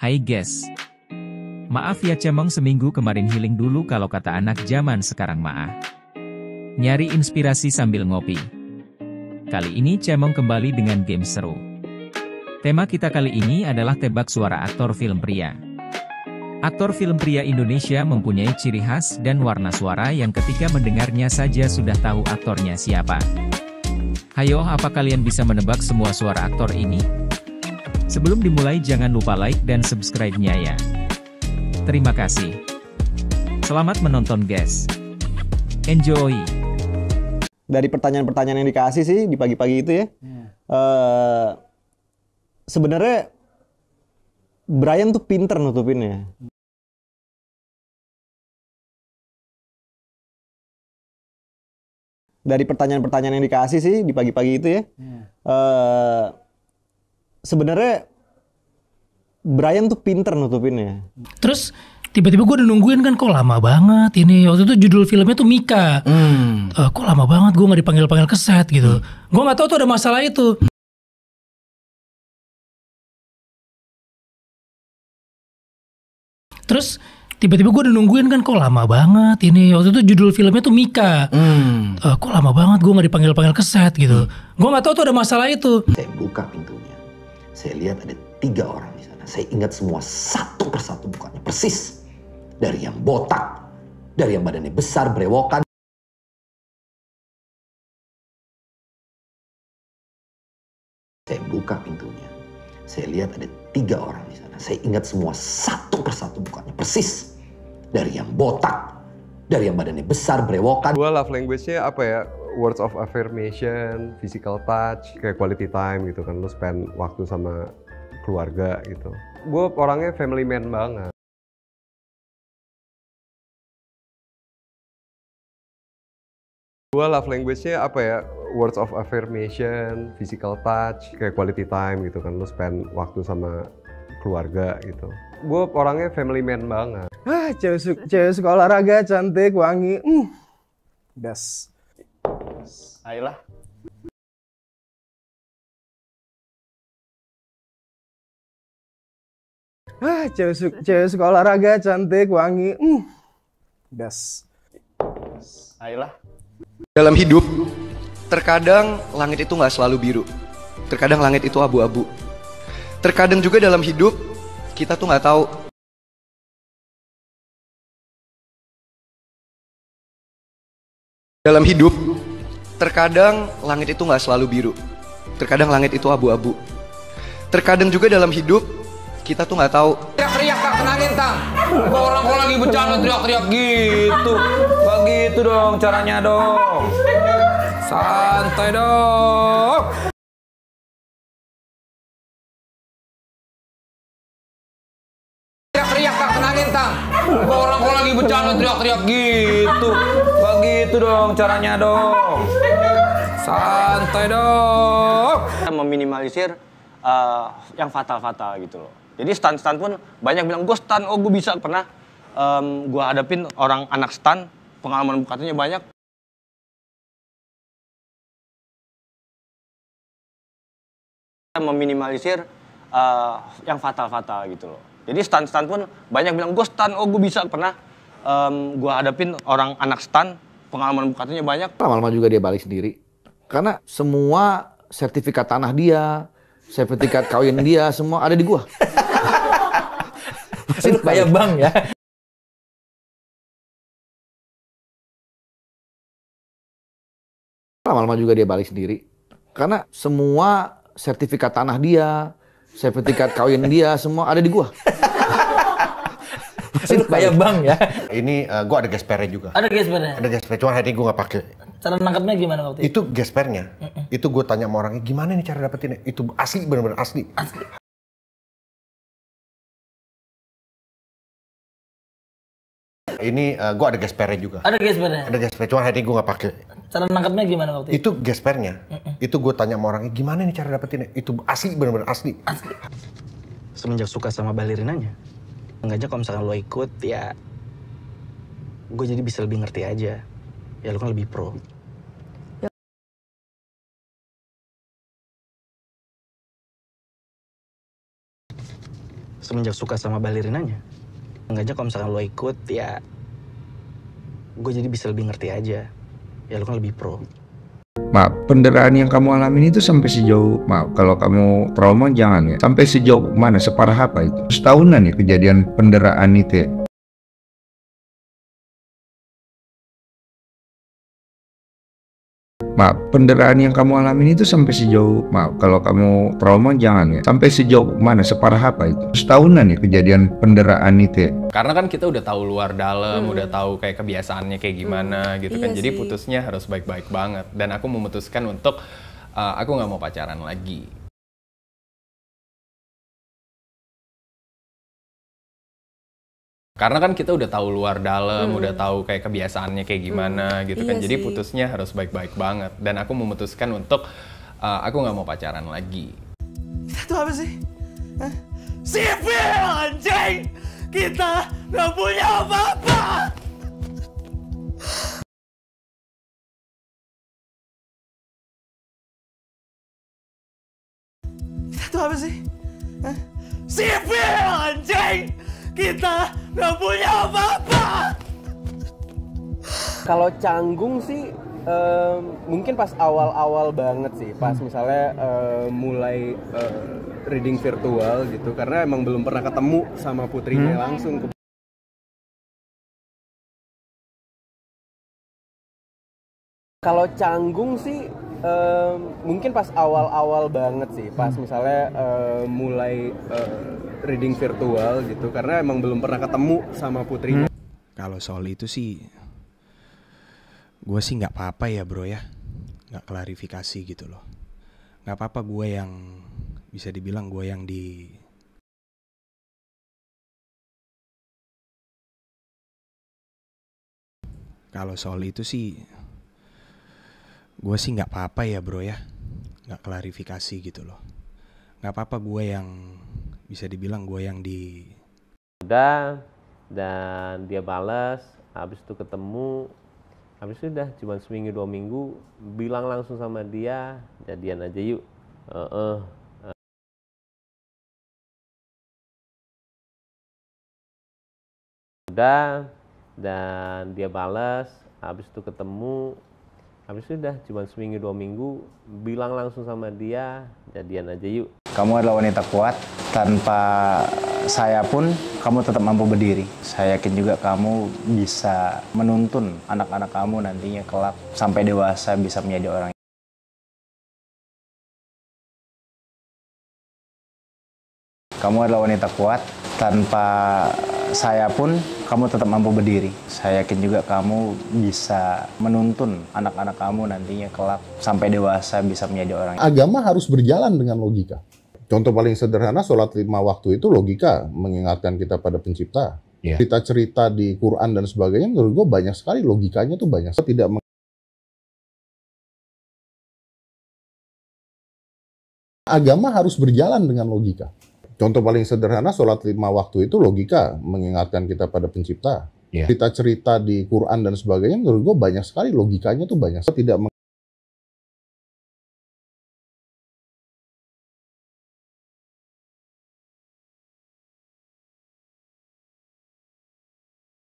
Hai guys. Maaf ya Cemong seminggu kemarin healing dulu kalau kata anak zaman sekarang maaf. Nyari inspirasi sambil ngopi. Kali ini Cemong kembali dengan game seru. Tema kita kali ini adalah tebak suara aktor film pria. Aktor film pria Indonesia mempunyai ciri khas dan warna suara yang ketika mendengarnya saja sudah tahu aktornya siapa. Hayo, apa kalian bisa menebak semua suara aktor ini? Sebelum dimulai jangan lupa like dan subscribe-nya ya. Terima kasih. Selamat menonton guys. Enjoy. Dari pertanyaan-pertanyaan yang dikasih sih di pagi-pagi itu ya. Sebenarnya Brian tuh pinter nutupinnya. Dari pertanyaan-pertanyaan yang dikasih sih di pagi-pagi itu ya. Sebenarnya Brian tuh pinter nutupinnya. Terus tiba-tiba gue udah nungguin kan, kok lama banget ini. Waktu itu judul filmnya tuh Mika. Kok lama banget gue gak dipanggil-panggil ke set gitu. Gue gak tahu tuh ada masalah itu. Terus tiba-tiba gue udah nungguin kan, kok lama banget ini. Waktu itu judul filmnya tuh Mika. Kok lama banget gue gak dipanggil-panggil ke set gitu. Gue gak tahu tuh ada masalah itu. Saya buka pintunya. Saya lihat ada 3 orang di sana. Saya ingat semua satu persatu mukanya persis. Dari yang botak, dari yang badannya besar, berewokan. Saya buka pintunya. Saya lihat ada 3 orang di sana. Saya ingat semua satu persatu mukanya persis. Dari yang botak, dari yang badannya besar, berewokan. Gue love language-nya apa ya? Words of affirmation, physical touch, kayak quality time gitu kan. Lu spend waktu sama keluarga gitu. Gue orangnya family man banget. Gue love language-nya apa ya? Words of affirmation, physical touch, kayak quality time gitu kan. Lu spend waktu sama keluarga gitu. Gue orangnya family man banget. Cewek suka olahraga, cantik, wangi. Das. Ayolah. Cewek suka olahraga, cantik, wangi. Das. Ayolah. Dalam hidup, terkadang langit itu nggak selalu biru. Terkadang langit itu abu-abu. Terkadang juga dalam hidup, kita tuh nggak tahu. Dalam hidup, terkadang langit itu nggak selalu biru. Terkadang langit itu abu-abu. Terkadang juga dalam hidup, kita tuh nggak tahu. Teriak-teriak tak tenangin tang. Orang kalau lagi bercanda teriak-teriak gitu. Gak gitu dong caranya dong. Santai dong. Teriak-teriak tak tenangin tang. Orang kalau lagi bercanda teriak-teriak gitu. Gak gitu dong caranya dong. Santai dong. Meminimalisir yang fatal-fatal gitu loh. Jadi stunt pun banyak bilang, gue stunt, oh gue bisa. Pernah gue hadapin orang anak stunt, pengalaman katanya banyak. Meminimalisir yang fatal-fatal gitu loh. Jadi stunt pun banyak bilang, gue stunt, oh gue bisa. Pernah gue hadapin orang anak stunt, pengalaman katanya banyak. Lama-lama juga dia balik sendiri. Karena semua sertifikat tanah dia, sertifikat kawin dia, semua ada di gua. Masih kayak bang ya. Lama-lama juga dia balik sendiri. Karena semua sertifikat tanah dia, sertifikat kawin dia, semua ada di gua. Masih kayak bang ya. Ini gua ada gespernya juga. Ada gespernya? Ada gesper, cuma hari ini gua nggak pakai. Cara nangkapnya gimana waktu itu? Itu gespernya. Itu gua tanya sama orangnya, gimana nih cara dapetinnya? Itu asli, bener-bener asli. Ini gua ada gespernya juga. Ada gespernya? Ada gesper, cuma hari ini gua nggak pakai. Cara nangkapnya gimana waktu itu? Itu gespernya. Itu gua tanya sama orangnya, gimana nih cara dapetinnya? Itu asli, bener-bener asli. Semenjak suka sama balerinanya, sengaja kalau misalkan lo ikut, ya gue jadi bisa lebih ngerti aja. Ya lo kan lebih pro. semenjak suka sama balerinanya. Enggaknya kalau misalkan lo ikut, ya gue jadi bisa lebih ngerti aja. Ya lo kan lebih pro. Maaf, penderitaan yang kamu alamin itu sampai sejauh, maaf, kalau kamu trauma jangan ya. Sampai sejauh mana, separah apa itu? Setahunan ya kejadian penderitaan itu ya? Maaf, penderitaan yang kamu alamin itu sampai sejauh, maaf, kalau kamu trauma jangan ya. Sampai sejauh mana, separah apa itu? Setahunan ya kejadian penderitaan itu ya? Karena kan kita udah tahu luar dalam, udah tahu kayak kebiasaannya kayak gimana gitu kan. Iya Jadi sih. putusnya harus baik-baik banget. Dan aku memutuskan untuk aku nggak mau pacaran lagi. Karena kan kita udah tahu luar dalam, udah tahu kayak kebiasaannya kayak gimana gitu kan. Iya Jadi sih. putusnya harus baik-baik banget. Dan aku memutuskan untuk aku nggak mau pacaran lagi. Itu apa sih? Hah? Sipil anjing! Kita nggak punya apa-apa! Itu apa sih? Hah? Sipil anjing! Kita nggak punya apa-apa! Kalau canggung sih mungkin pas awal-awal banget sih, pas misalnya mulai reading virtual gitu, karena emang belum pernah ketemu sama putrinya langsung. Kalau canggung sih mungkin pas awal-awal banget sih, pas misalnya mulai reading virtual gitu, karena emang belum pernah ketemu sama putrinya. Kalau soal itu sih, gue sih nggak apa-apa ya bro ya, nggak klarifikasi gitu loh. Nggak apa-apa gue yang, bisa dibilang gue yang di... Kalau soal itu sih, gue sih nggak apa-apa ya bro ya, nggak klarifikasi gitu loh. Nggak apa-apa gue yang, bisa dibilang gue yang di... Udah, dan dia balas, habis itu ketemu, habis itu udah cuma seminggu 2 minggu, bilang langsung sama dia, jadian aja yuk. Udah, dan dia balas, habis itu ketemu, habis itu udah cuma seminggu 2 minggu, bilang langsung sama dia, jadian aja yuk. Kamu adalah wanita kuat, tanpa saya pun kamu tetap mampu berdiri. Saya yakin juga kamu bisa menuntun anak-anak kamu nantinya kelak sampai dewasa bisa menjadi orang. Kamu adalah wanita kuat, tanpa saya pun kamu tetap mampu berdiri. Saya yakin juga kamu bisa menuntun anak-anak kamu nantinya kelak sampai dewasa bisa menjadi orang. Agama harus berjalan dengan logika. Contoh paling sederhana, sholat 5 waktu itu logika mengingatkan kita pada pencipta. Cerita-cerita di Quran dan sebagainya, menurut gue banyak sekali logikanya tuh banyak. Agama harus berjalan dengan logika. Contoh paling sederhana, sholat 5 waktu itu logika mengingatkan kita pada pencipta. Cerita-cerita di Quran dan sebagainya, menurut gue banyak sekali logikanya tuh banyak. Tidak